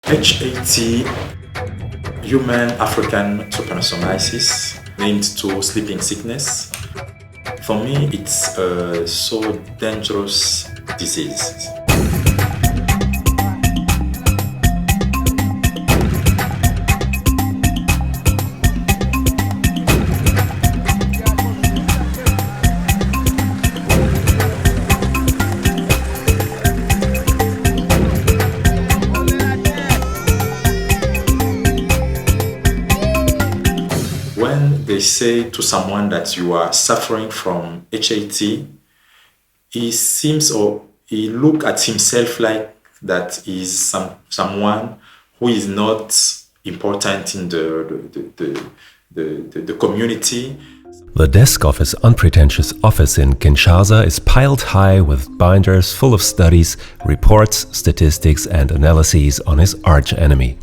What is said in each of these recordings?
HAT, human African trypanosomiasis, linked to sleeping sickness. For me, it's a so dangerous disease. When they say to someone that you are suffering from HAT, he seems or he look at himself like that is someone who is not important in the community. The desk of his unpretentious office in Kinshasa is piled high with binders full of studies, reports, statistics and analyses on his arch-enemy.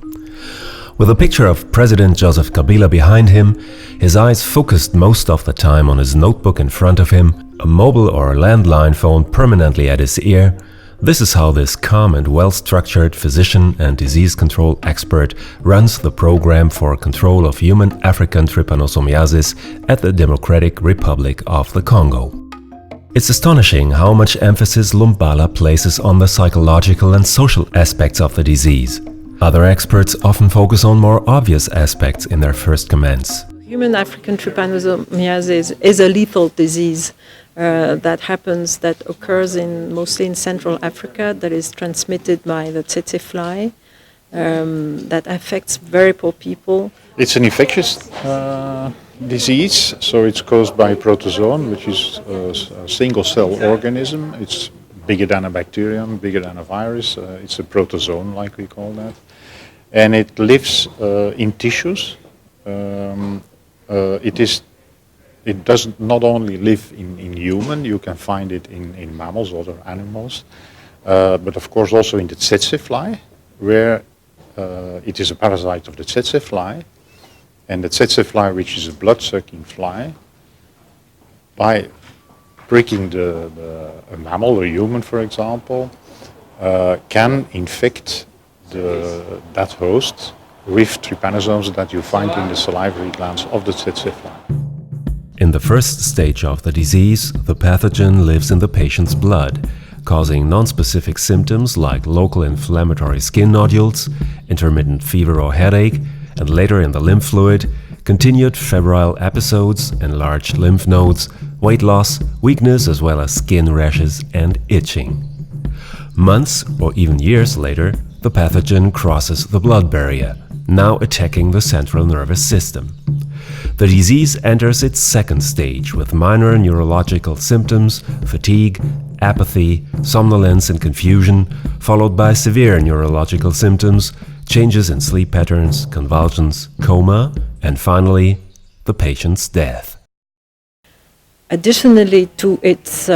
With a picture of President Joseph Kabila behind him, his eyes focused most of the time on his notebook in front of him, a mobile or landline phone permanently at his ear, this is how this calm and well-structured physician and disease control expert runs the program for control of human African trypanosomiasis at the Democratic Republic of the Congo. It's astonishing how much emphasis Lumbala places on the psychological and social aspects of the disease. Other experts often focus on more obvious aspects in their first comments. Human African trypanosomiasis is a lethal disease that occurs mostly in Central Africa, that is transmitted by the tsetse fly, that affects very poor people. It's an infectious disease, so it's caused by a protozoan, which is a single-cell organism. It's bigger than a bacterium, bigger than a virus. It's a protozoan, like we call that. And it lives in tissues. It does not only live in human, you can find it in mammals, other animals, but of course also in the tsetse fly, where it is a parasite of the tsetse fly. And the tsetse fly, which is a blood-sucking fly, by pricking a mammal, a human for example, can infect that host with trypanosomes that you find in the salivary glands of the tsetse fly. In the first stage of the disease, the pathogen lives in the patient's blood, causing non-specific symptoms like local inflammatory skin nodules, intermittent fever or headache, and later in the lymph fluid, continued febrile episodes, enlarged lymph nodes, weight loss, weakness as well as skin rashes and itching. Months or even years later, the pathogen crosses the blood barrier, now attacking the central nervous system. The disease enters its second stage with minor neurological symptoms, fatigue, apathy, somnolence and confusion, followed by severe neurological symptoms, changes in sleep patterns, convulsions, coma, and finally, the patient's death. Additionally to its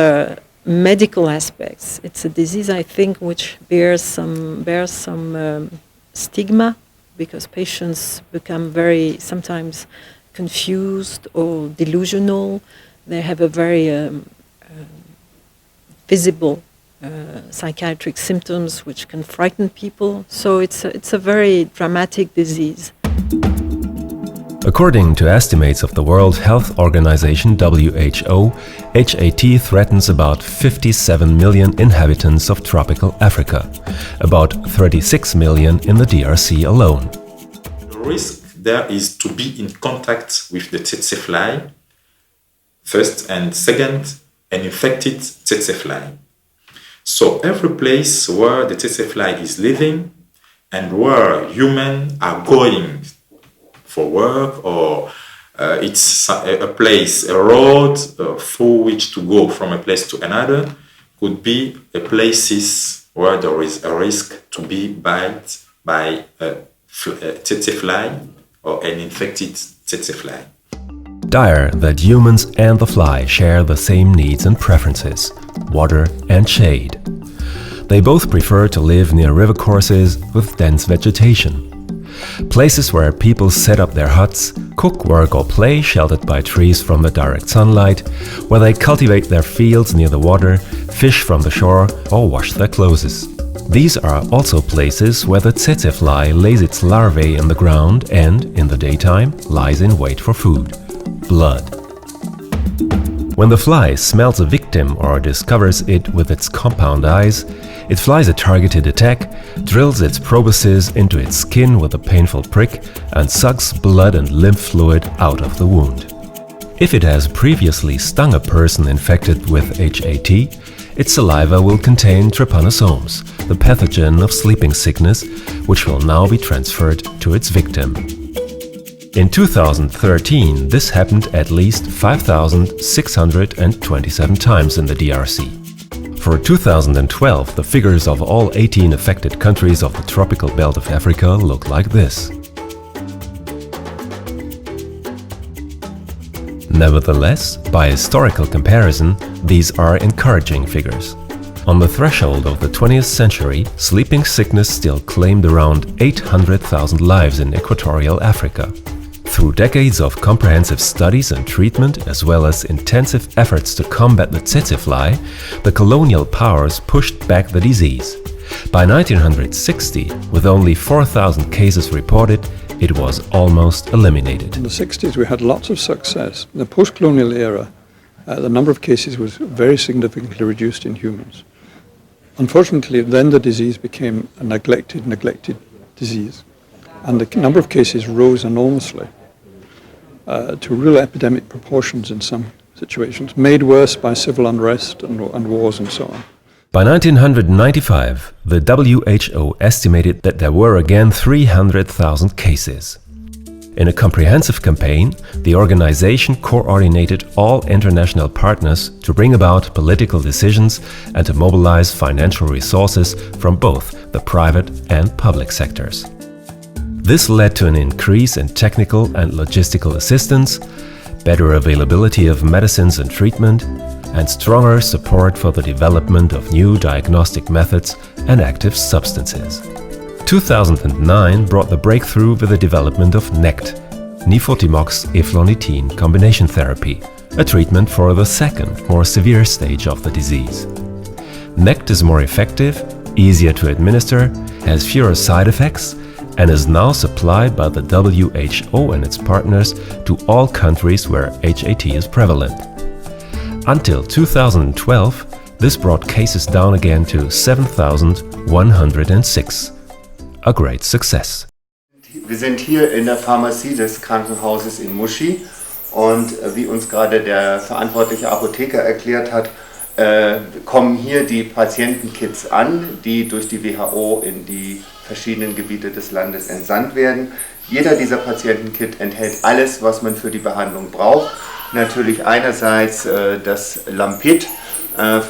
medical aspects, it's a disease, I think, which bears some stigma, because patients become very sometimes confused or delusional. They have a very visible psychiatric symptoms which can frighten people. So it's a very dramatic disease. According to estimates of the World Health Organization (WHO), HAT threatens about 57 million inhabitants of tropical Africa, about 36 million in the DRC alone. The risk there is to be in contact with the tsetse fly, first, and second, an infected tsetse fly. So every place where the tsetse fly is living and where humans are going for work, or it's a place, a road through which to go from a place to another, could be a places where there is a risk to be bitten by a tsetse fly or an infected tsetse fly. Dire that humans and the fly share the same needs and preferences, water and shade. They both prefer to live near river courses with dense vegetation. Places where people set up their huts, cook, work or play sheltered by trees from the direct sunlight, where they cultivate their fields near the water, fish from the shore or wash their clothes. These are also places where the tsetse fly lays its larvae in the ground and, in the daytime, lies in wait for food: blood. When the fly smells a victim or discovers it with its compound eyes, it flies a targeted attack, drills its proboscis into its skin with a painful prick, and sucks blood and lymph fluid out of the wound. If it has previously stung a person infected with HAT, its saliva will contain trypanosomes, the pathogen of sleeping sickness, which will now be transferred to its victim. In 2013, this happened at least 5,627 times in the DRC. For 2012, the figures of all 18 affected countries of the tropical belt of Africa look like this. Nevertheless, by historical comparison, these are encouraging figures. On the threshold of the 20th century, sleeping sickness still claimed around 800,000 lives in equatorial Africa. Through decades of comprehensive studies and treatment, as well as intensive efforts to combat the tsetse fly, the colonial powers pushed back the disease. By 1960, with only 4,000 cases reported, it was almost eliminated. In the 60s, we had lots of success. In the post-colonial era, the number of cases was very significantly reduced in humans. Unfortunately, then the disease became a neglected disease, and the number of cases rose enormously to real epidemic proportions in some situations, made worse by civil unrest and wars and so on. By 1995, the WHO estimated that there were again 300,000 cases. In a comprehensive campaign, the organization coordinated all international partners to bring about political decisions and to mobilize financial resources from both the private and public sectors. This led to an increase in technical and logistical assistance, better availability of medicines and treatment, and stronger support for the development of new diagnostic methods and active substances. 2009 brought the breakthrough with the development of NECT, nifurtimox-eflornithine combination therapy, a treatment for the second, more severe stage of the disease. NECT is more effective, easier to administer, has fewer side effects, and is now supplied by the WHO and its partners to all countries where HAT is prevalent. Until 2012, this brought cases down again to 7,106. A great success. Wir sind hier in der Pharmazie des Krankenhauses in Muschi und wie uns gerade der verantwortliche Apotheker erklärt hat, kommen hier die Patientenkits an, die durch die WHO in die verschiedenen Gebiete des Landes entsandt werden. Jeder dieser Patientenkit enthält alles, was man für die Behandlung braucht. Natürlich einerseits das Lampit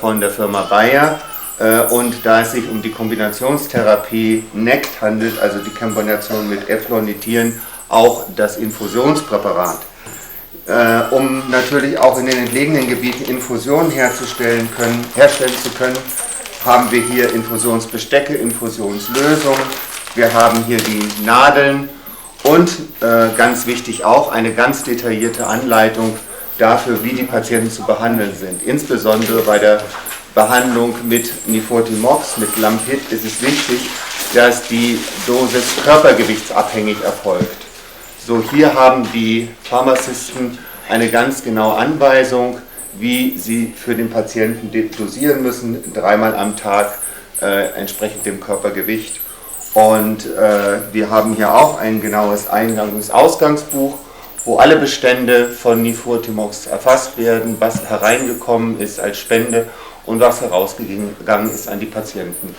von der Firma Bayer und da es sich um die Kombinationstherapie NECT handelt, also die Kombination mit Eflornithin, auch das Infusionspräparat. Um natürlich auch in den entlegenen Gebieten Infusionen herstellen zu können, haben wir hier Infusionsbestecke, Infusionslösungen, wir haben hier die Nadeln und ganz wichtig auch eine ganz detaillierte Anleitung dafür, wie die Patienten zu behandeln sind. Insbesondere bei der Behandlung mit Nifurtimox, mit Lampit, ist es wichtig, dass die Dosis körpergewichtsabhängig erfolgt. So, hier haben die Pharmazisten eine ganz genaue Anweisung, wie sie für den Patienten dosieren müssen, 3-mal am Tag, entsprechend dem Körpergewicht. Und wir haben hier auch ein genaues Eingangs- und Ausgangsbuch, wo alle Bestände von Nifurtimox erfasst werden, was hereingekommen ist als Spende und was herausgegangen ist an die Patienten.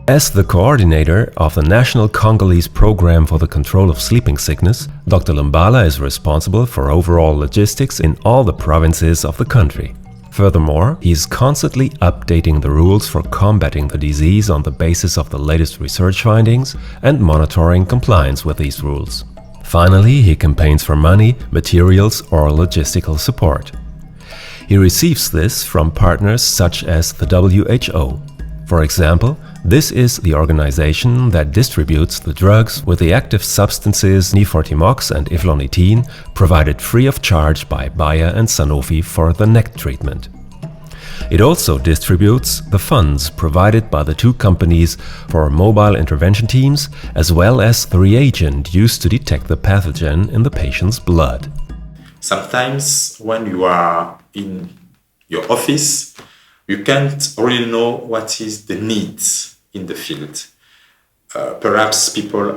As the coordinator of the National Congolese Program for the Control of Sleeping Sickness, Dr. Lumbala is responsible for overall logistics in all the provinces of the country. Furthermore, he is constantly updating the rules for combating the disease on the basis of the latest research findings and monitoring compliance with these rules. Finally, he campaigns for money, materials, or logistical support. He receives this from partners such as the WHO. For example, this is the organization that distributes the drugs with the active substances Nifurtimox and Eflornithine, provided free of charge by Bayer and Sanofi for the NECT treatment. It also distributes the funds provided by the two companies for mobile intervention teams, as well as the reagent used to detect the pathogen in the patient's blood. Sometimes when you are in your office, you can't really know what is the needs in the field. Perhaps people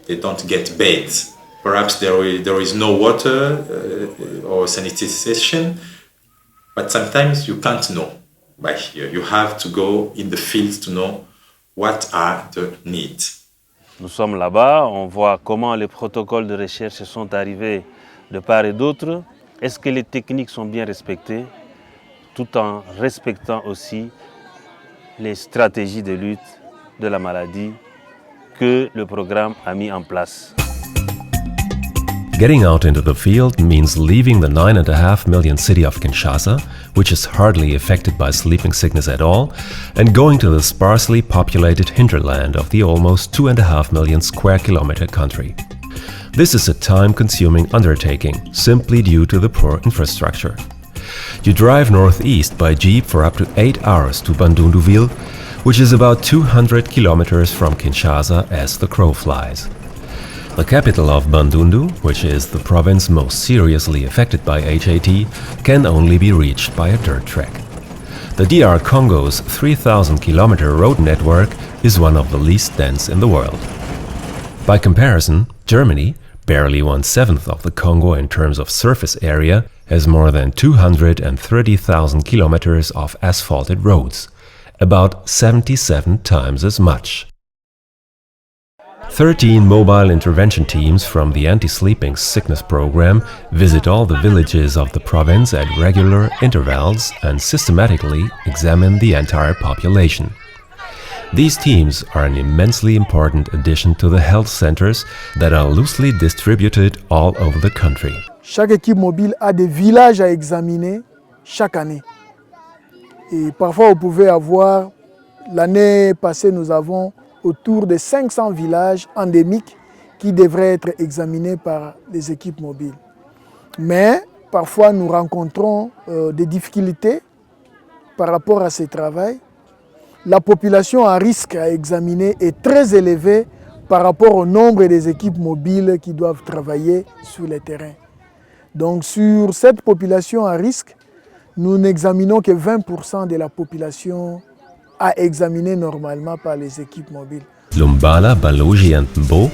they don't get beds. Perhaps there is no water or sanitization. But sometimes you can't know by here. You have to go in the field to know what are the needs. Nous sommes là-bas, on voit comment les protocoles de recherche sont arrivés de part et d'autre. Est-ce que les techniques sont bien respectées, tout en respectant aussi les stratégies de lutte de la maladie que le programme a mis en place. Getting out into the field means leaving the 9.5 million city of Kinshasa, which is hardly affected by sleeping sickness at all, and going to the sparsely populated hinterland of the almost 2.5 million square kilometer country. This is a time-consuming undertaking, simply due to the poor infrastructure. You drive northeast by jeep for up to 8 hours to Bandunduville, which is about 200 kilometers from Kinshasa as the crow flies. The capital of Bandundu, which is the province most seriously affected by HAT, can only be reached by a dirt trek. The DR Congo's 3,000-kilometer road network is one of the least dense in the world. By comparison, Germany, barely 1/7 of the Congo in terms of surface area, has more than 230,000 kilometers of asphalted roads, about 77 times as much. 13 mobile intervention teams from the anti-sleeping sickness program visit all the villages of the province at regular intervals and systematically examine the entire population. These teams are an immensely important addition to the health centers that are loosely distributed all over the country. Chaque équipe mobile a des villages à examiner chaque année. Et parfois, vous pouvez avoir, l'année passée, nous avons autour de 500 villages endémiques qui devraient être examinés par les équipes mobiles. Mais parfois nous rencontrons des difficultés par rapport à ce travail. La population à risque à examiner est très élevée par rapport au nombre des équipes mobiles qui doivent travailler sur le terrain. Donc sur cette population à risque, nous n'examinons que 20% de la population à examiner normalement par les équipes mobiles. Lumbala, Baloji and Mbo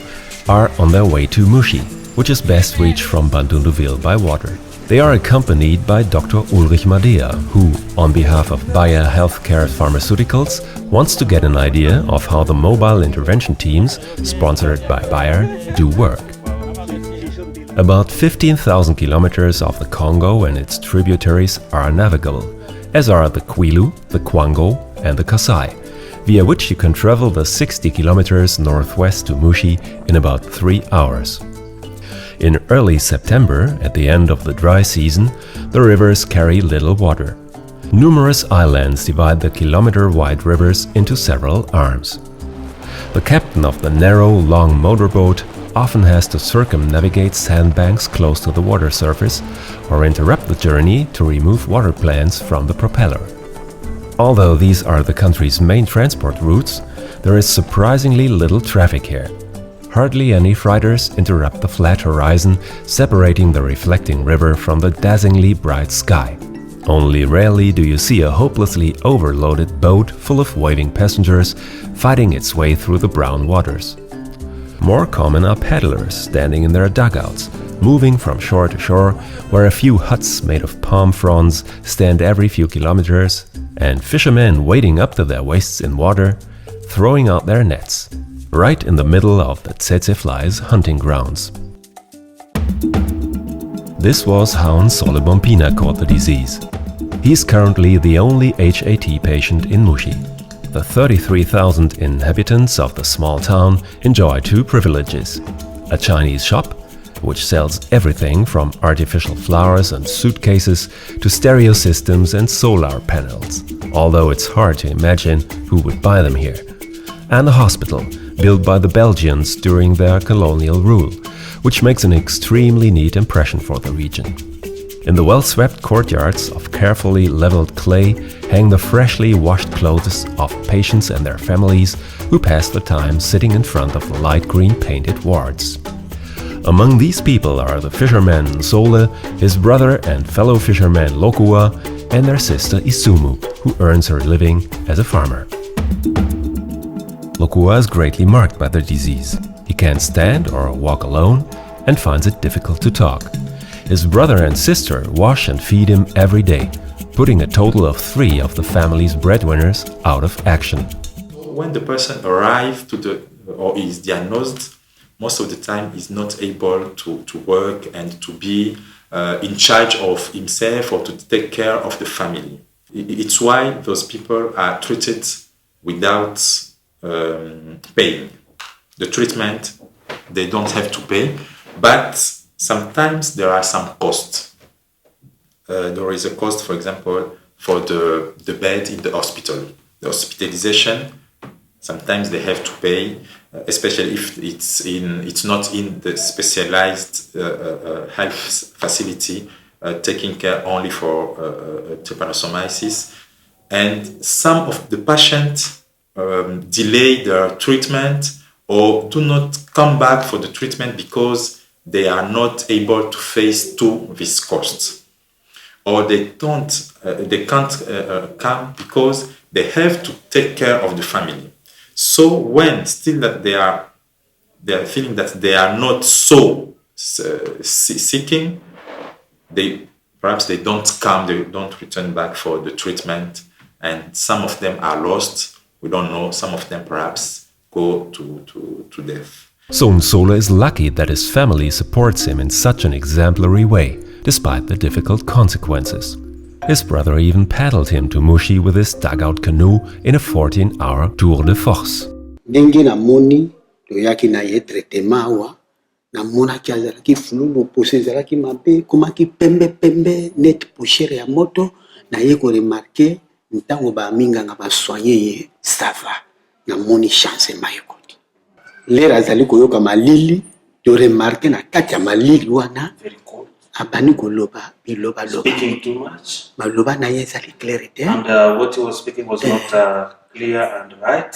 are on their way to Mushi, which is best reached from Bandunduville by water. They are accompanied by Dr. Ulrich Madea, who, on behalf of Bayer Healthcare Pharmaceuticals, wants to get an idea of how the mobile intervention teams, sponsored by Bayer, do work. About 15,000 kilometers of the Congo and its tributaries are navigable, as are the Kwilu, the Kwango, and the Kasai, via which you can travel the 60 kilometers northwest to Mushi in about 3 hours. In early September, at the end of the dry season, the rivers carry little water. Numerous islands divide the kilometer-wide rivers into several arms. The captain of the narrow, long motorboat often has to circumnavigate sandbanks close to the water surface or interrupt the journey to remove water plants from the propeller. Although these are the country's main transport routes, there is surprisingly little traffic here. Hardly any freighters interrupt the flat horizon separating the reflecting river from the dazzlingly bright sky. Only rarely do you see a hopelessly overloaded boat full of waving passengers fighting its way through the brown waters. More common are paddlers standing in their dugouts, moving from shore to shore, where a few huts made of palm fronds stand every few kilometers, and fishermen wading up to their waists in water, throwing out their nets, right in the middle of the tsetse fly's hunting grounds. This was how Nsole Bompina caught the disease. He's currently the only HAT patient in Mushi. The 33,000 inhabitants of the small town enjoy two privileges: a Chinese shop, which sells everything from artificial flowers and suitcases to stereo systems and solar panels, although it's hard to imagine who would buy them here, and a hospital built by the Belgians during their colonial rule, which makes an extremely neat impression for the region. In the well-swept courtyards of carefully leveled clay hang the freshly washed clothes of patients and their families who pass the time sitting in front of the light green painted wards. Among these people are the fisherman Sole, his brother and fellow fisherman Lokua, and their sister Isumu, who earns her living as a farmer. Lokua is greatly marked by the disease. He can't stand or walk alone and finds it difficult to talk. His brother and sister wash and feed him every day, putting a total of 3 of the family's breadwinners out of action. When the person arrives or is diagnosed, most of the time is not able to work and to be in charge of himself or to take care of the family. It's why those people are treated without paying. The treatment, they don't have to pay, but sometimes there are some costs. There is a cost, for example, for the bed in the hospital. The hospitalization, sometimes they have to pay, especially if it's not in the specialized health facility, taking care only for trypanosomiasis. And some of the patients delay their treatment or do not come back for the treatment because they are not able to face these costs, or they can't come because they have to take care of the family. So when still that they are feeling that they are not so seeking, perhaps they don't come, they don't return back for the treatment, and some of them are lost. We don't know. Some of them perhaps go to death. So Sole is lucky that his family supports him in such an exemplary way, despite the difficult consequences. His brother even paddled him to Mushi with his dugout canoe in a 14-hour tour de force. Ndenge namoni toyaki na ye traitement awa namonaki azalaki flou pose ezalaki mabe komaki pembe net poussière ya moto na ye ko remarquer ntango ba minganga ba soigner ye ça va namoni changement ekoti lera azali koyoka malili to remarquer na kati ya malili wana abani koloba biloba loba speaking too much maloba na ye ezali clarité and what he was speaking was not clear and right.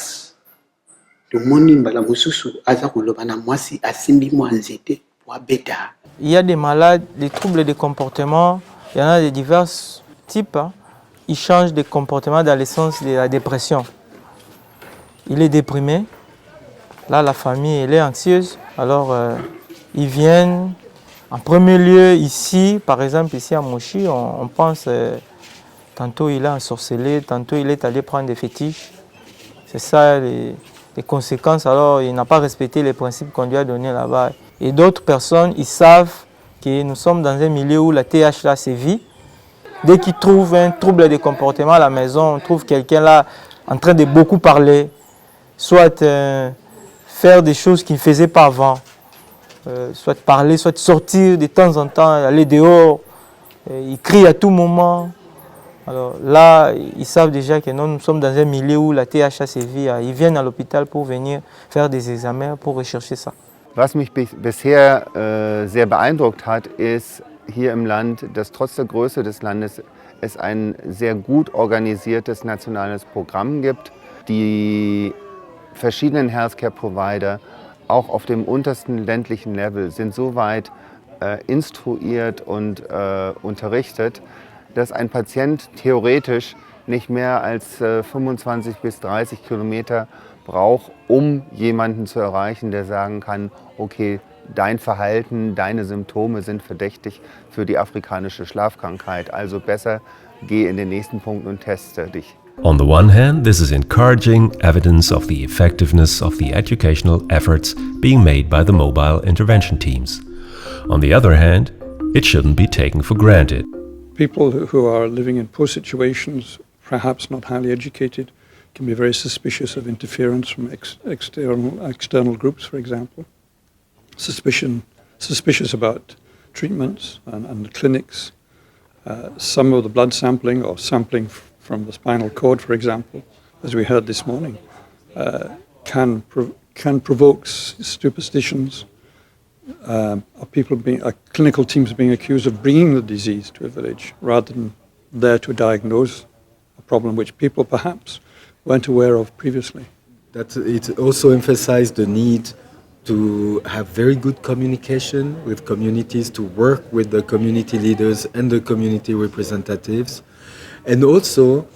Tomoni mbala mususu aza koloba na mwasi asimbi mwa nzete wa beta. Il y a des malades, des troubles de comportement, il y en a de divers types. Ils changent de comportement dans le sens de la dépression. Il est déprimé, là la famille elle est anxieuse, alors ils viennent en premier lieu ici, par exemple ici à Moshi, on pense tantôt il est ensorcelé, tantôt il est allé prendre des fétiches. C'est ça les conséquences, alors il n'a pas respecté les principes qu'on lui a donnés là-bas. Et d'autres personnes, ils savent que nous sommes dans un milieu où la TH là sévit. Dès qu'ils trouvent un trouble de comportement à la maison, on trouve quelqu'un là en train de beaucoup parler, soit faire des choses qu'il ne faisait pas avant, soit parler, soit sortir de temps en temps, aller dehors, il crie à tout moment. Alors là, ils savent déjà que nous sommes dans un milieu où la TH a sévi. Ils viennent à l'hôpital pour venir faire des examens, pour rechercher ça. Was mich bisher sehr beeindruckt hat, ist hier im Land, dass trotz der Größe des Landes es ein sehr gut organisiertes nationales Programm gibt. Die verschiedenen Healthcare-Provider, auch auf dem untersten ländlichen Level, sind so weit instruiert und unterrichtet, dass ein Patient theoretisch nicht mehr als 25 bis 30 Kilometer braucht, um jemanden zu erreichen, der sagen kann, okay, dein Verhalten, deine Symptome sind verdächtig für die afrikanische Schlafkrankheit, also besser geh in den nächsten Punkt und teste dich. On the one hand, this is encouraging evidence of the effectiveness of the educational efforts being made by the mobile intervention teams. On the other hand, it shouldn't be taken for granted. People who are living in poor situations, perhaps not highly educated, can be very suspicious of interference from external groups, for example. Suspicious about treatments and clinics. Some of the blood sampling or sampling from the spinal cord, for example, as we heard this morning, can provoke superstitions. Clinical teams being accused of bringing the disease to a village rather than there to diagnose a problem which people perhaps weren't aware of previously. That it also emphasized the need to have very good communication with communities, to work with the community leaders and the community representatives, and also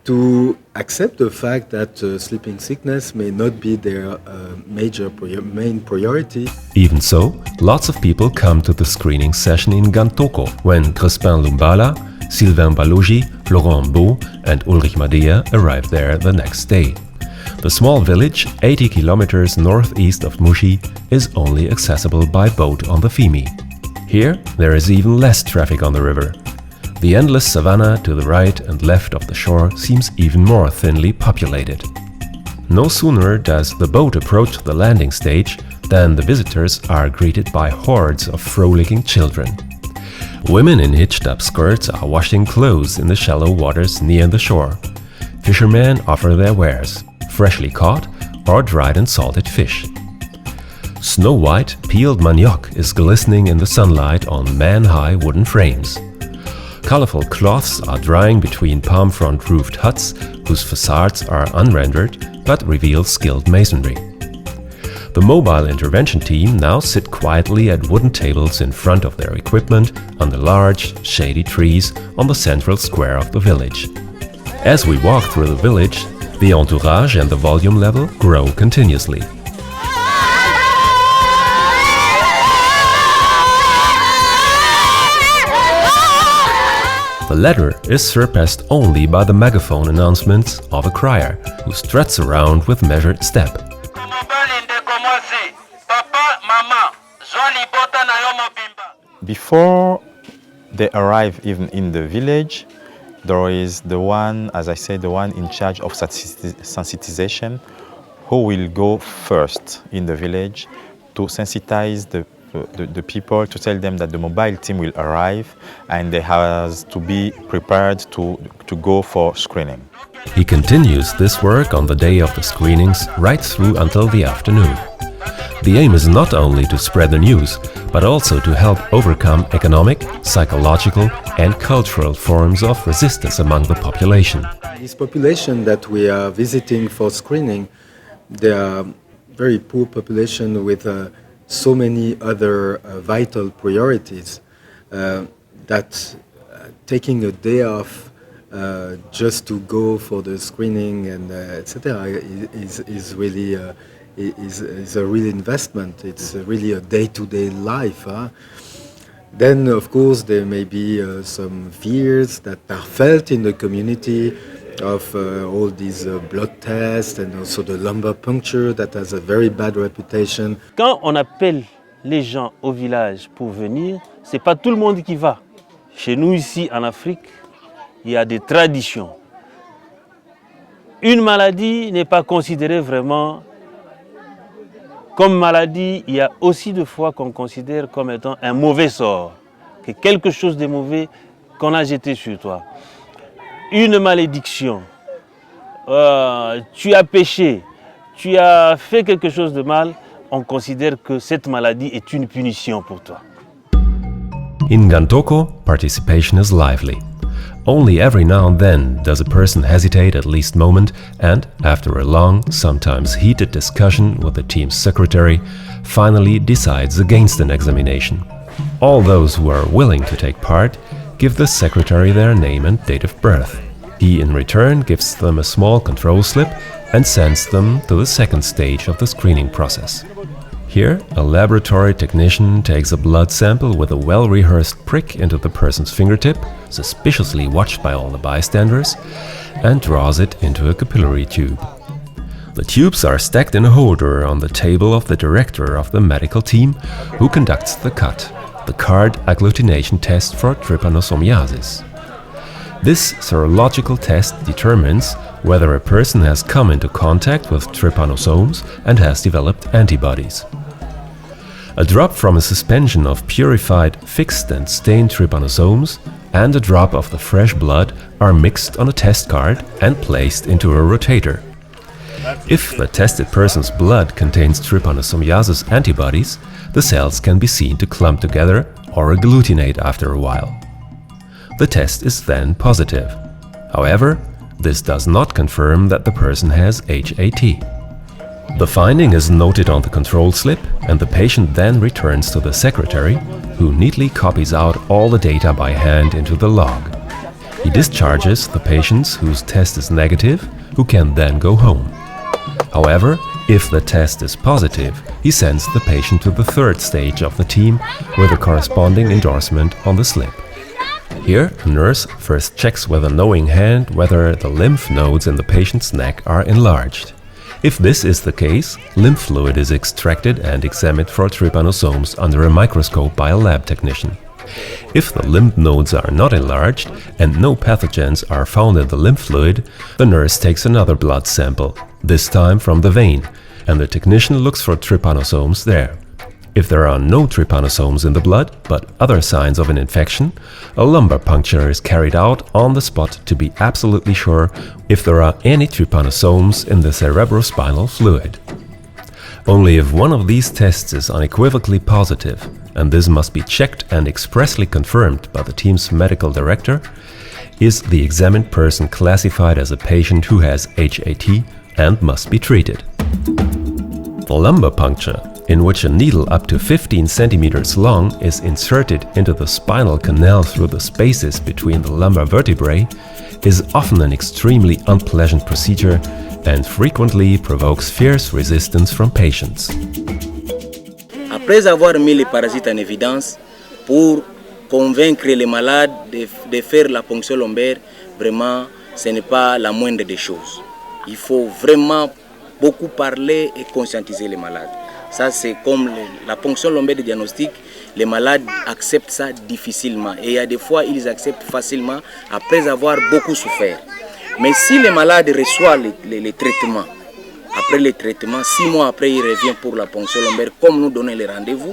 to accept the fact that sleeping sickness may not be their main priority. Even so, lots of people come to the screening session in Gantoko when Crispin Lumbala, Sylvain Balogi, Laurent Beau and Ulrich Madea arrive there the next day. The small village, 80 kilometers northeast of Mushi, is only accessible by boat on the Fimi. Here, there is even less traffic on the river. The endless savanna to the right and left of the shore seems even more thinly populated. No sooner does the boat approach the landing stage than the visitors are greeted by hordes of frolicking children. Women in hitched-up skirts are washing clothes in the shallow waters near the shore. Fishermen offer their wares, freshly caught or dried and salted fish. Snow-white peeled manioc is glistening in the sunlight on man-high wooden frames. Colorful cloths are drying between palm front roofed huts whose facades are unrendered but reveal skilled masonry. The mobile intervention team now sit quietly at wooden tables in front of their equipment under large, shady trees on the central square of the village. As we walk through the village, the entourage and the volume level grow continuously. The latter is surpassed only by the megaphone announcements of a crier who struts around with measured step. Before they arrive even in the village, there is the one, as I said, the one in charge of sensitization, who will go first in the village to sensitize the people, to tell them that the mobile team will arrive and they have to be prepared to go for screening. He continues this work on the day of the screenings right through until the afternoon. The aim is not only to spread the news, but also to help overcome economic, psychological and cultural forms of resistance among the population. This population that we are visiting for screening, they are very poor population with so many other vital priorities that taking a day off just to go for the screening and etc. is really is a real investment. It's really a day-to-day life. Then, of course, there may be some fears that are felt in the community of all these blood tests and also the lumbar puncture that has a very bad reputation. Quand on appelle les gens au village pour venir, c'est pas tout le monde qui va. Chez nous ici en Afrique, il y a des traditions. Une maladie n'est pas considérée vraiment comme maladie. Il y a aussi des fois qu'on considère comme étant un mauvais sort, que quelque chose de mauvais qu'on a jeté sur toi. Une malédiction, tu as péché, tu as fait quelque chose de mal, on considère que cette maladie est une punition pour toi. In Gantoko, participation is lively. Only every now and then does a person hesitate at least moment and, after a long, sometimes heated discussion with the team's secretary, finally decides against an examination. All those who are willing to take part give the secretary their name and date of birth. He in return gives them a small control slip and sends them to the second stage of the screening process. Here, a laboratory technician takes a blood sample with a well-rehearsed prick into the person's fingertip, suspiciously watched by all the bystanders, and draws it into a capillary tube. The tubes are stacked in a holder on the table of the director of the medical team, who conducts the cut, the card agglutination test for trypanosomiasis. This serological test determines whether a person has come into contact with trypanosomes and has developed antibodies. A drop from a suspension of purified, fixed and stained trypanosomes and a drop of the fresh blood are mixed on a test card and placed into a rotator. If the tested person's blood contains trypanosomiasis antibodies, the cells can be seen to clump together or agglutinate after a while. the test is then positive. However, this does not confirm that the person has HAT. The finding is noted on the control slip, and the patient then returns to the secretary, who neatly copies out all the data by hand into the log. He discharges the patients whose test is negative, who can then go home. However, if the test is positive, he sends the patient to the third stage of the team with a corresponding endorsement on the slip. Here, a nurse first checks with a knowing hand whether the lymph nodes in the patient's neck are enlarged. If this is the case, lymph fluid is extracted and examined for trypanosomes under a microscope by a lab technician. If the lymph nodes are not enlarged and no pathogens are found in the lymph fluid, the nurse takes another blood sample, this time from the vein, and the technician looks for trypanosomes there. If there are no trypanosomes in the blood, but other signs of an infection, a lumbar puncture is carried out on the spot to be absolutely sure if there are any trypanosomes in the cerebrospinal fluid. Only if one of these tests is unequivocally positive, and this must be checked and expressly confirmed by the team's medical director, is the examined person classified as a patient who has HAT and must be treated. The lumbar puncture, in which a needle up to 15 centimeters long is inserted into the spinal canal through the spaces between the lumbar vertebrae, is often an extremely unpleasant procedure and frequently provokes fierce resistance from patients. Après avoir mis les parasites en évidence pour convaincre les malades de faire la ponction lombaire, vraiment, ce n'est pas la moindre des choses. Il faut vraiment beaucoup parler et conscientiser les malades. Ça, c'est comme la ponction lombaire de diagnostic, les malades acceptent ça difficilement. Et il y a des fois, ils acceptent facilement après avoir beaucoup souffert. Mais si les malades reçoivent les traitements, après les traitements, 6 mois après, ils reviennent pour la ponction lombaire, comme nous donnons les rendez-vous,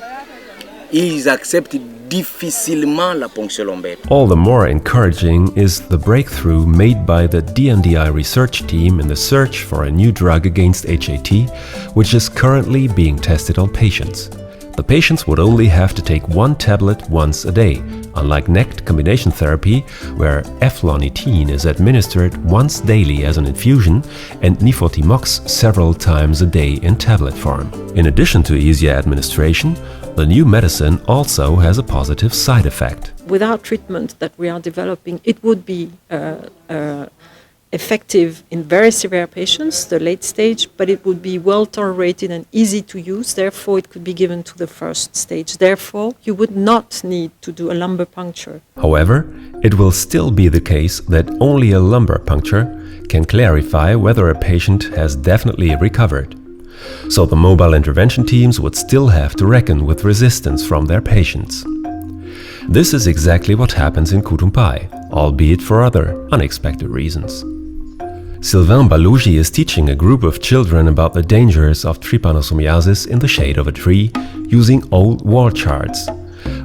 ils acceptent difficilement la ponction lombaire. All the more encouraging is the breakthrough made by the DNDi research team in the search for a new drug against HAT, which is currently being tested on patients. The patients would only have to take 1 tablet once a day, unlike NECT combination therapy, where eflonitine is administered once daily as an infusion and nifotimox several times a day in tablet form. In addition to easier administration, the new medicine also has a positive side effect. Without treatment that we are developing, it would be effective in very severe patients, the late stage, but it would be well tolerated and easy to use. Therefore, it could be given to the first stage. Therefore, you would not need to do a lumbar puncture. However, it will still be the case that only a lumbar puncture can clarify whether a patient has definitely recovered. So the mobile intervention teams would still have to reckon with resistance from their patients. This is exactly what happens in Kutumpai, albeit for other, unexpected reasons. Sylvain Balougi is teaching a group of children about the dangers of trypanosomiasis in the shade of a tree using old wall charts.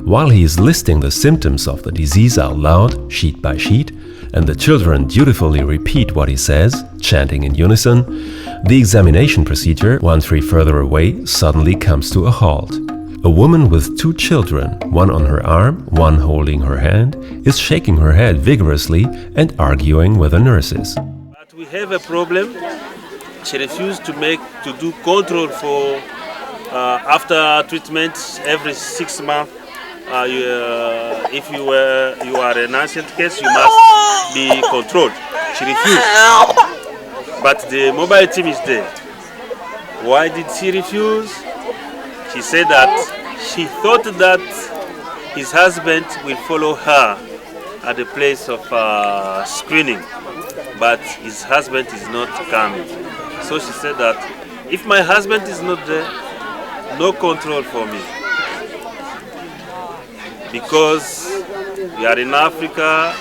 While he is listing the symptoms of the disease out loud, sheet by sheet, and the children dutifully repeat what he says, chanting in unison, the examination procedure, 1 tree further away, suddenly comes to a halt. A woman with 2 children, one on her arm, one holding her hand, is shaking her head vigorously and arguing with the nurses. But we have a problem. She refused to do control for after treatment every 6 months. If you are an ancient case, you must be controlled. She refused. But the mobile team is there. Why did she refuse? She said that she thought that his husband will follow her at the place of screening, but his husband is not coming. So she said that if my husband is not there, no control for me. Because we are in Africa,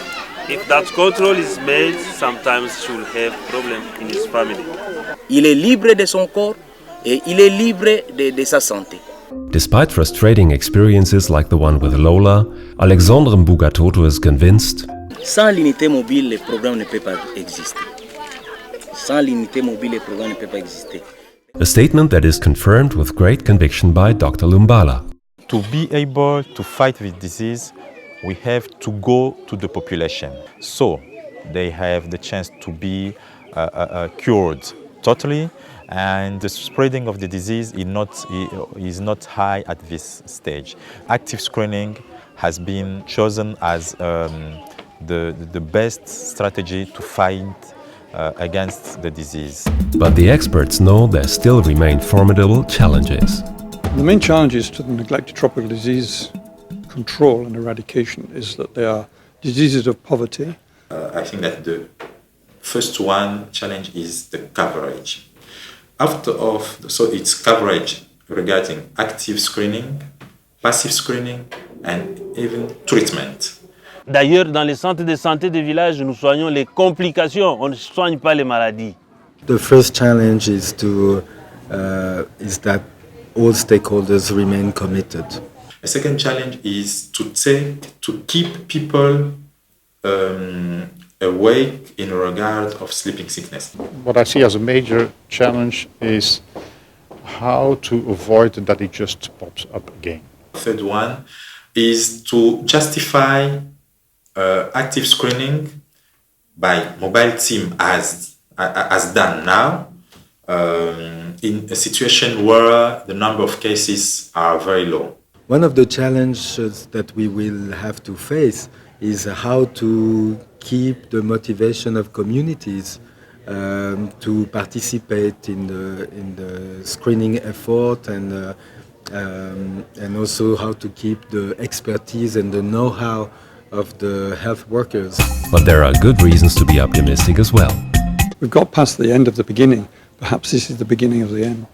if that control is made, sometimes she will have problem in his family. Il est libre de son corps et il est libre de sa santé. Despite frustrating experiences like the one with Lola, Alexandre Mbugatoto is convinced sans l'unité mobile, le programme ne peut pas exister. Sans l'unité mobile, le programme ne peut pas exister. A statement that is confirmed with great conviction by Dr. Lumbala. To be able to fight with disease, we have to go to the population. So they have the chance to be cured totally, and the spreading of the disease is not high at this stage. Active screening has been chosen as the best strategy to fight against the disease. But the experts know there still remain formidable challenges. The main challenges to the neglected tropical disease control and eradication is that they are diseases of poverty. I think that the first one challenge is the coverage. So it's coverage regarding active screening, passive screening, and even treatment. D'ailleurs, dans les centres de santé des villages, nous soignons les complications, on ne soigne pas les maladies. The first challenge is that all stakeholders remain committed. The second challenge is to keep people awake in regard of sleeping sickness. What I see as a major challenge is how to avoid that it just pops up again. The third one is to justify active screening by mobile team as done now in a situation where the number of cases are very low. One of the challenges that we will have to face is how to keep the motivation of communities to participate in the screening effort, and also how to keep the expertise and the know-how of the health workers. But there are good reasons to be optimistic as well. We've got past the end of the beginning. Perhaps this is the beginning of the end.